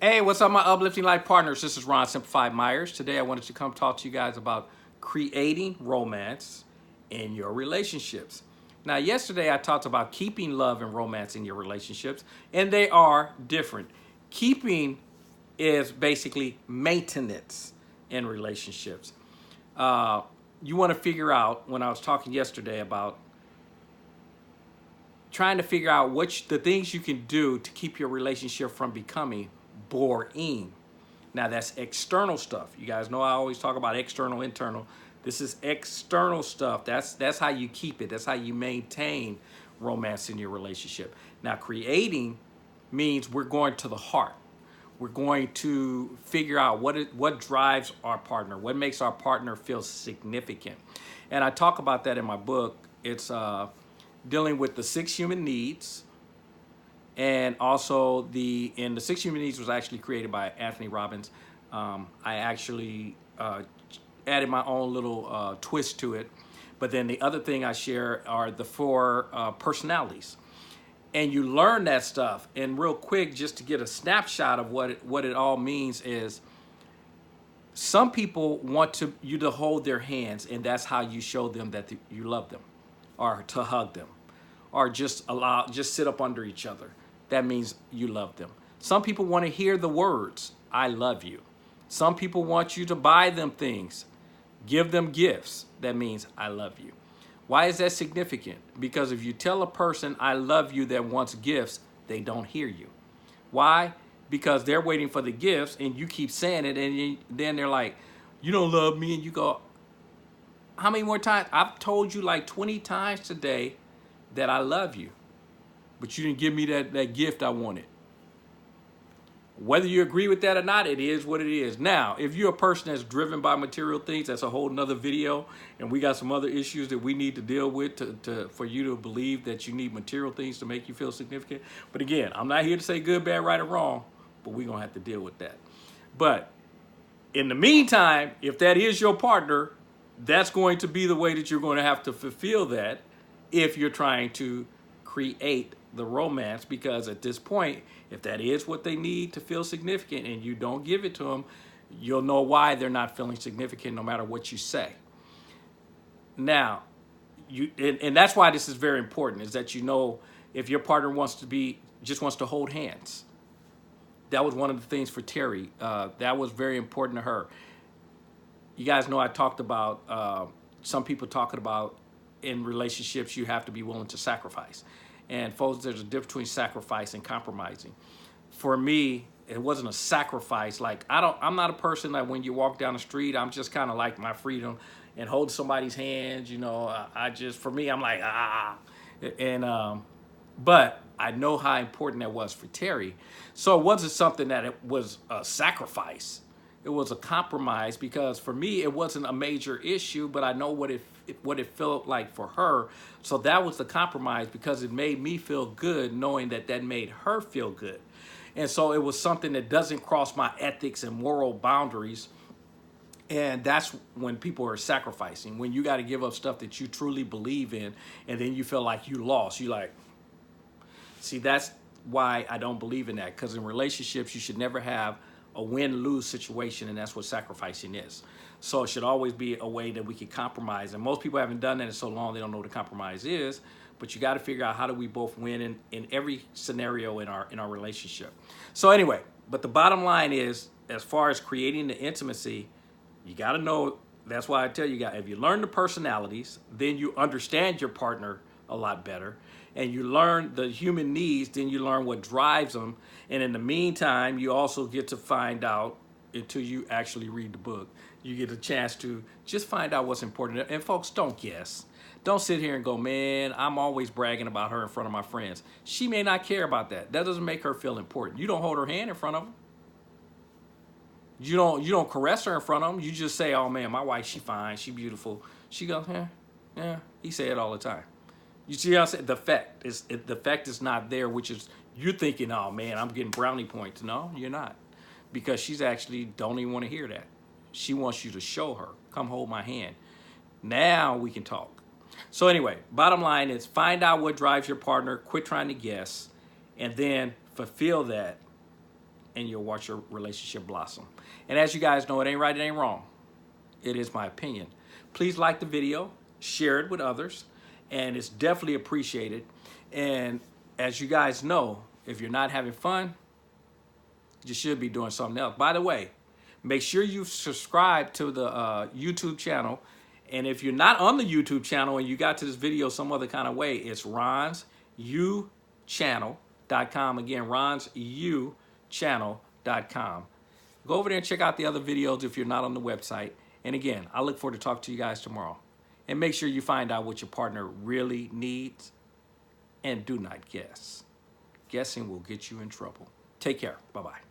Hey, what's up, my uplifting life partners? This is Ron Simplified Myers. Today, I wanted to come talk to you guys about creating romance in your relationships. Now, yesterday I talked about keeping love and romance in your relationships, and they are different. Keeping is basically maintenance in relationships. Uh, you want to figure out, when I was talking yesterday about trying to figure out the things you can do to keep your relationship from becoming boring. Now that's external stuff. You guys know I always talk about external, internal. This is external stuff. That's how you keep it. That's how you maintain romance in your relationship. Now creating means we're going to the heart. We're going to figure out what drives our partner, what makes our partner feel significant. And I talk about that in my book. It's dealing with the 6 human needs, and also the six human needs was actually created by Anthony Robbins. I actually added my own little twist to it. But then the other thing I share are the four personalities. And you learn that stuff. And real quick, just to get a snapshot of what it all means is, some people want you to hold their hands, and that's how you show them that you love them, or to hug them, or just sit up under each other. That means you love them. Some people want to hear the words, I love you. Some people want you to buy them things, give them gifts. That means I love you. Why is that significant? Because if you tell a person I love you that wants gifts, they don't hear you. Why? Because they're waiting for the gifts, and you keep saying it, and then they're like, you don't love me. And you go, how many more times? I've told you like 20 times today that I love you, but you didn't give me that gift I wanted. Whether you agree with that or not, it is what it is. Now, if you're a person that's driven by material things, that's a whole nother video, and we got some other issues that we need to deal with for you to believe that you need material things to make you feel significant. But again, I'm not here to say good, bad, right, or wrong, but we're going to have to deal with that. But in the meantime, if that is your partner, that's going to be the way that you're going to have to fulfill that if you're trying to create the romance. Because at this point, if that is what they need to feel significant and you don't give it to them, you'll know why they're not feeling significant no matter what you say. Now, and that's why this is very important, is that you know if your partner just wants to hold hands. That was one of the things for Terry. That was very important to her. You guys know I talked about some people talking about in relationships you have to be willing to sacrifice. And folks, there's a difference between sacrifice and compromising. For me, it wasn't a sacrifice. Like I'm not a person that when you walk down the street, I'm just kind of like my freedom and hold somebody's hands. You know, for me, I'm like and but I know how important that was for Terry. So it wasn't something that it was a sacrifice. It was a compromise, because for me it wasn't a major issue, but I know what it felt like for her. So that was the compromise, because it made me feel good knowing that made her feel good. And so it was something that doesn't cross my ethics and moral boundaries. And that's when people are sacrificing, when you got to give up stuff that you truly believe in, and then you feel like you lost. You like, see, that's why I don't believe in that, because in relationships you should never have a win-lose situation, and that's what sacrificing is. So it should always be a way that we can compromise. And most people haven't done that in so long, they don't know what a compromise is. But you got to figure out, how do we both win in every scenario in our relationship. So anyway, but the bottom line is, as far as creating the intimacy, you got to know. That's why I tell you guys, if you learn the personalities, then you understand your partner a lot better, and you learn the human needs, then you learn what drives them. And in the meantime, you also get to find out, until you actually read the book, you get a chance to just find out what's important. And folks, don't guess. Don't sit here and go, man, I'm always bragging about her in front of my friends. She may not care about that. That doesn't make her feel important. You don't hold her hand in front of them. You don't caress her in front of them. You just say, oh man, my wife, she fine, she beautiful. She goes, yeah. He say it all the time. You see how I said the effect is not there, which is you're thinking, oh man, I'm getting brownie points. No, you're not, because she's actually don't even want to hear that. She wants you to show her, come hold my hand. Now we can talk. So anyway, bottom line is, find out what drives your partner, quit trying to guess, and then fulfill that and you'll watch your relationship blossom. And as you guys know, it ain't right, it ain't wrong. It is my opinion. Please like the video, share it with others, and it's definitely appreciated. And as you guys know, if you're not having fun, you should be doing something else. By the way, make sure you subscribe to the YouTube channel. And if you're not on the YouTube channel and you got to this video some other kind of way, it's ronsuchannel.com. Again, ronsuchannel.com. Go over there and check out the other videos if you're not on the website. And again, I look forward to talking to you guys tomorrow. And make sure you find out what your partner really needs. And do not guess. Guessing will get you in trouble. Take care. Bye-bye.